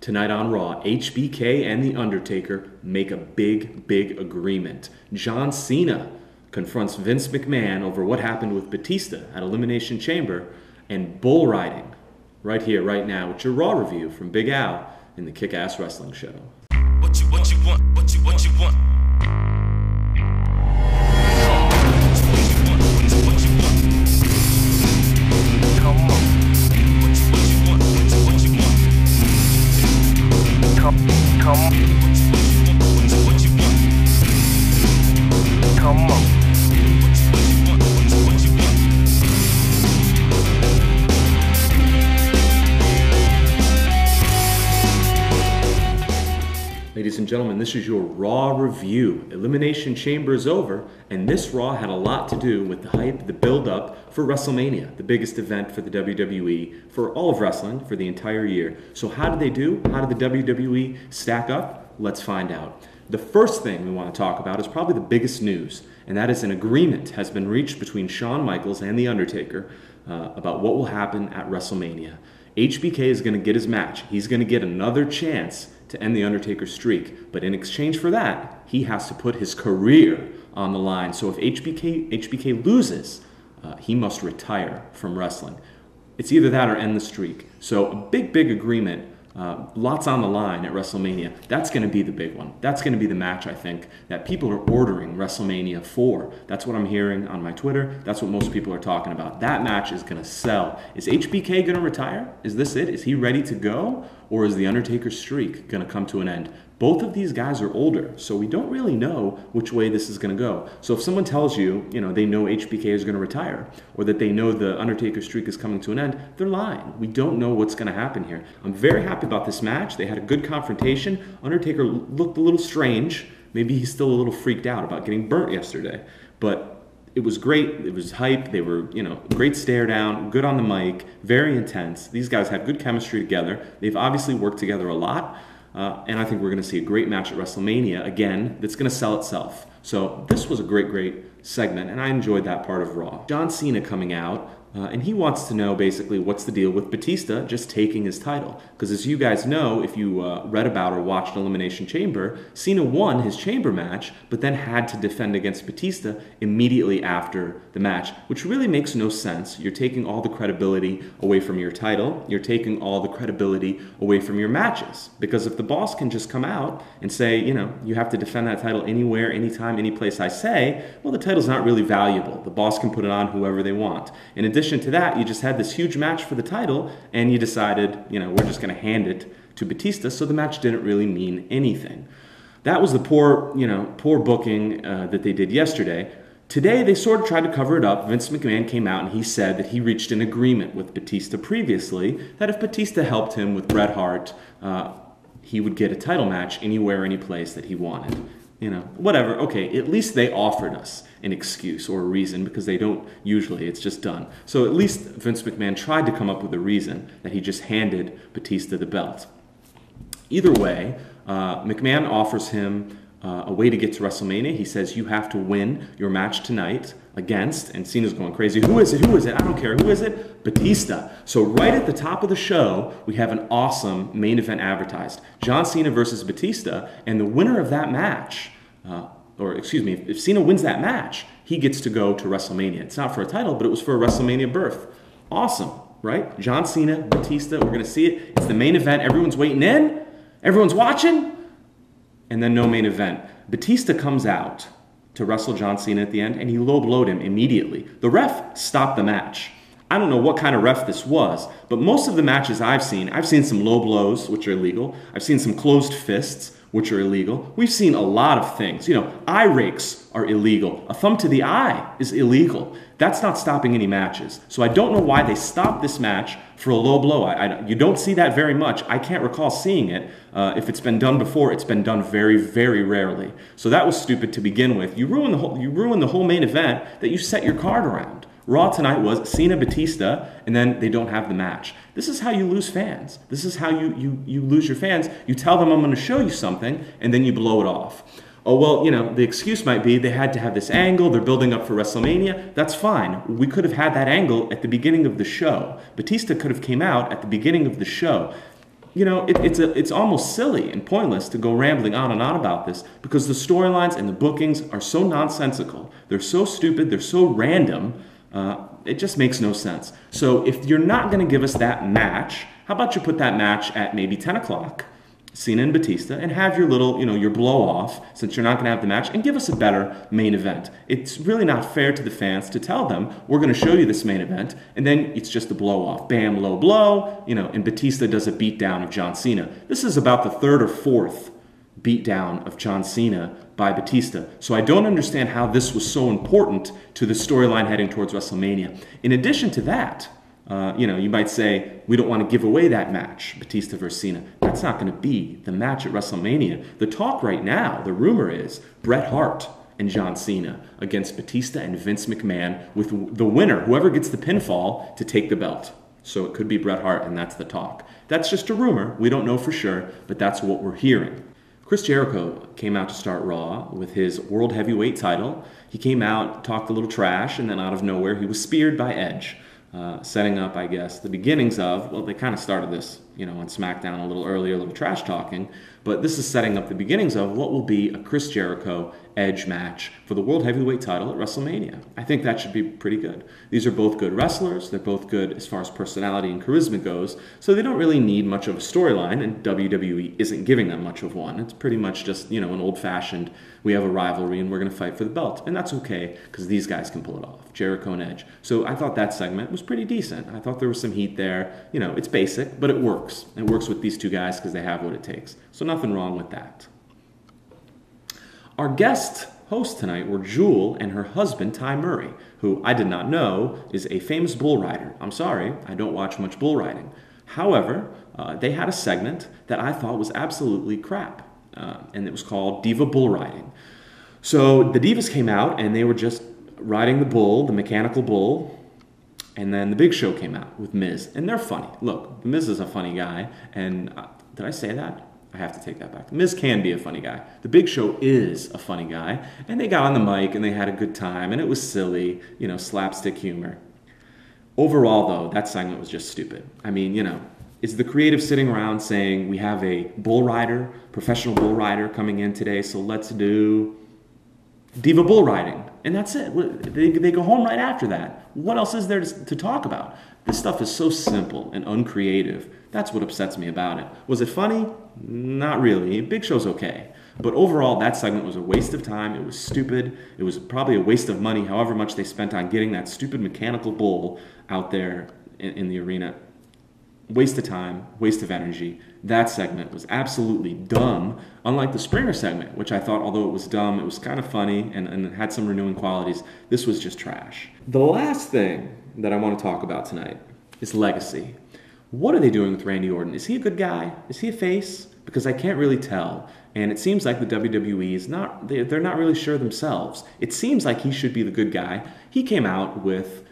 Tonight on Raw, HBK and The Undertaker make a big agreement. John Cena confronts Vince McMahon over what happened with Batista at Elimination Chamber, and bull riding right here, right now, with your Raw review from Big Al in the Kick-Ass Wrestling Show. What you want, what you want. Ladies and gentlemen, this is your Raw review. Elimination Chamber is over, and this Raw had a lot to do with the hype, the build-up for WrestleMania, the biggest event for the WWE, for all of wrestling, for the entire year. So how did they do? How did the WWE stack up? Let's find out. The first thing we want to talk about is probably the biggest news, and that is an agreement has been reached between Shawn Michaels and The Undertaker about what will happen at WrestleMania. HBK is going to get his match. He's going to get another chance to end The Undertaker's streak. But in exchange for that, he has to put his career on the line. So if HBK loses, he must retire from wrestling. It's either that or end the streak. So a big agreement. Lots on the line at WrestleMania. That's going to be the big one. That's going to be the match, I think, that people are ordering WrestleMania for. That's what I'm hearing on my Twitter. That's what most people are talking about. That match is going to sell. Is HBK going to retire? Is this it? Is he ready to go? Or is The Undertaker's streak going to come to an end? Both of these guys are older, so we don't really know which way this is going to go. So if someone tells you, they know HBK is going to retire, or that they know the Undertaker streak is coming to an end, they're lying. We don't know what's going to happen here. I'm very happy about this match. They had a good confrontation. Undertaker looked a little strange. Maybe he's still a little freaked out about getting burnt yesterday. But it was great. It was hype. They were, great stare down, good on the mic, very intense. These guys have good chemistry together. They've obviously worked together a lot. And I think we're going to see a great match at WrestleMania, again, that's going to sell itself. So this was a great segment, and I enjoyed that part of Raw. John Cena coming out, and he wants to know, basically, what's the deal with Batista just taking his title. Because as you guys know, if you read about or watched Elimination Chamber, Cena won his chamber match, but then had to defend against Batista immediately after the match, which really makes no sense. You're taking all the credibility away from your title. You're taking all the credibility away from your matches. Because if the boss can just come out and say, you have to defend that title anywhere, anytime, any place I say, well, the title's not really valuable. The boss can put it on whoever they want. In addition to that, you just had this huge match for the title, and you decided, we're just going to hand it to Batista, so the match didn't really mean anything. That was the poor booking that they did yesterday. Today, they sort of tried to cover it up. Vince McMahon came out and he said that he reached an agreement with Batista previously, that if Batista helped him with Bret Hart, he would get a title match anywhere, any place that he wanted. Whatever. Okay, at least they offered us an excuse or a reason, because they don't usually. It's just done. So at least Vince McMahon tried to come up with a reason that he just handed Batista the belt. Either way, McMahon offers him a way to get to WrestleMania. He says, you have to win your match tonight against, and Cena's going crazy, who is it? I don't care. Who is it? Batista. So right at the top of the show, we have an awesome main event advertised. John Cena versus Batista, and the winner of that match, if Cena wins that match, he gets to go to WrestleMania. It's not for a title, but it was for a WrestleMania berth. Awesome, right? John Cena, Batista, we're going to see it. It's the main event. Everyone's waiting in. Everyone's watching. And then no main event. Batista comes out to wrestle John Cena at the end, and he low-blowed him immediately. The ref stopped the match. I don't know what kind of ref this was, but most of the matches I've seen some low blows, which are illegal. I've seen some closed fists, which are illegal. We've seen a lot of things. Eye rakes are illegal. A thumb to the eye is illegal. That's not stopping any matches. So I don't know why they stopped this match for a low blow. You don't see that very much. I can't recall seeing it. If it's been done before, it's been done very rarely. So that was stupid to begin with. You ruined the whole main event that you set your card around. Raw tonight was Cena, Batista, and then they don't have the match. This is how you lose fans. This is how you lose your fans. You tell them I'm going to show you something, and then you blow it off. oh, well, you know, the excuse might be they had to have this angle, they're building up for WrestleMania. That's fine. We could have had that angle at the beginning of the show. Batista could have came out at the beginning of the show. you know, it's almost silly and pointless to go rambling on and on about this because the storylines and the bookings are so nonsensical. They're so stupid. They're so random. It just makes no sense. So if you're not going to give us that match, how about you put that match at maybe 10 o'clock, Cena and Batista, and have your little, you know, your blow off since you're not going to have the match, and give us a better main event. It's really not fair to the fans to tell them we're going to show you this main event, and then it's just a blow off, bam, low blow, you know, and Batista does a beatdown of John Cena. This is about the third or fourth beatdown of John Cena by Batista. So I don't understand how this was so important to the storyline heading towards WrestleMania. In addition to that, you know, you might say, we don't want to give away that match, Batista versus Cena. That's not going to be the match at WrestleMania. The talk right now, the rumor is Bret Hart and John Cena against Batista and Vince McMahon, with the winner, whoever gets the pinfall, to take the belt. So it could be Bret Hart, and that's the talk. That's just a rumor. We don't know for sure, but that's what we're hearing. Chris Jericho came out to start Raw with his World Heavyweight title. He came out, talked a little trash, and then out of nowhere, he was speared by Edge. Setting up, I guess, the beginnings of, well, they kind of started this, you know, on SmackDown a little earlier, a little trash talking, but this is setting up the beginnings of what will be a Chris Jericho Edge match for the World Heavyweight title at WrestleMania. I think that should be pretty good. These are both good wrestlers. They're both good as far as personality and charisma goes, so they don't really need much of a storyline, and WWE isn't giving them much of one. It's pretty much just, you know, an old-fashioned, we have a rivalry and we're going to fight for the belt, and that's okay because these guys can pull it off, Jericho and Edge. So I thought that segment was pretty decent. I thought there was some heat there. You know, it's basic, but it works. It works with these two guys because they have what it takes. So nothing wrong with that. Our guest hosts tonight were Jewel and her husband, Ty Murray, who I did not know is a famous bull rider. I'm sorry, I don't watch much bull riding. However, they had a segment that I thought was absolutely crap, and it was called Diva Bull Riding. So the Divas came out, and they were just riding the bull, the mechanical bull, and then the Big Show came out with Miz, and they're funny. Look, Miz is a funny guy, and did I say that? I have to take that back. Miz can be a funny guy. The Big Show is a funny guy, and they got on the mic, and they had a good time, and it was silly, you know, slapstick humor. Overall, though, that segment was just stupid. I mean, you know, is the creative sitting around saying, we have a bull rider, professional bull rider coming in today, so let's do Diva bull riding, and that's it. They go home right after that. What else is there to talk about? This stuff is so simple and uncreative. That's what upsets me about it. Was it funny? Not really. Big Show's okay. But overall, that segment was a waste of time. It was stupid. It was probably a waste of money, however much they spent on getting that stupid mechanical bull out there in the arena. Waste of time, waste of energy. That segment was absolutely dumb, unlike the Springer segment, which I thought, although it was dumb, it was kind of funny and it had some renewing qualities. This was just trash. The last thing that I want to talk about tonight is legacy. What are they doing with Randy Orton? Is he a good guy? Is he a face? Because I can't really tell. And it seems like the WWE is not, they're not really sure themselves. It seems like he should be the good guy. He came out with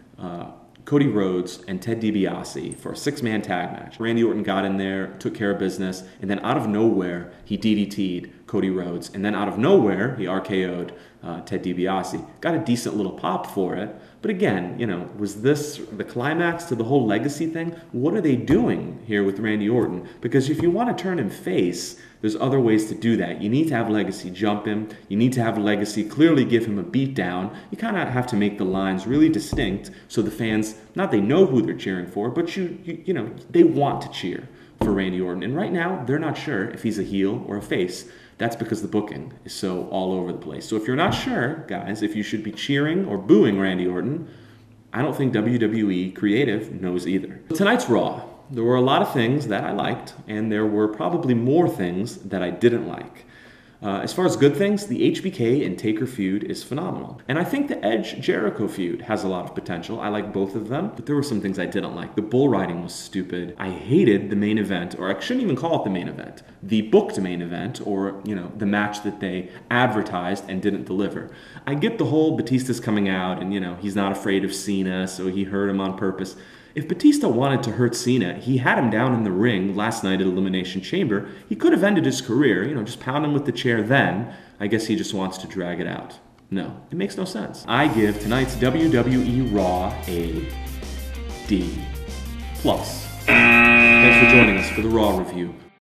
Cody Rhodes and Ted DiBiase for a 6-man tag match. Randy Orton got in there, took care of business, and then out of nowhere, he DDT'd Cody Rhodes. And then out of nowhere, he RKO'd Ted DiBiase. Got a decent little pop for it. But again, you know, was this the climax to the whole legacy thing? What are they doing here with Randy Orton? Because if you want to turn him face, there's other ways to do that. You need to have legacy jump him. You need to have legacy clearly give him a beat down. You kind of have to make the lines really distinct so the fans, not they know who they're cheering for, but you know, they want to cheer for Randy Orton. And right now, they're not sure if he's a heel or a face. That's because the booking is so all over the place. So if you're not sure, guys, if you should be cheering or booing Randy Orton, I don't think WWE creative knows either. Tonight's Raw. There were a lot of things that I liked, and there were probably more things that I didn't like. As far as good things, the HBK and Taker feud is phenomenal. And I think the Edge-Jericho feud has a lot of potential. I like both of them, but there were some things I didn't like. The bull riding was stupid. I hated the main event, or I shouldn't even call it the main event. The booked main event, or, you know, the match that they advertised and didn't deliver. I get the whole Batista's coming out, and, you know, he's not afraid of Cena, so he hurt him on purpose. If Batista wanted to hurt Cena, he had him down in the ring last night at Elimination Chamber. He could have ended his career, you know, just pound him with the chair then. I guess he just wants to drag it out. No, it makes no sense. I give tonight's WWE Raw a D+. Thanks for joining us, for the Raw review.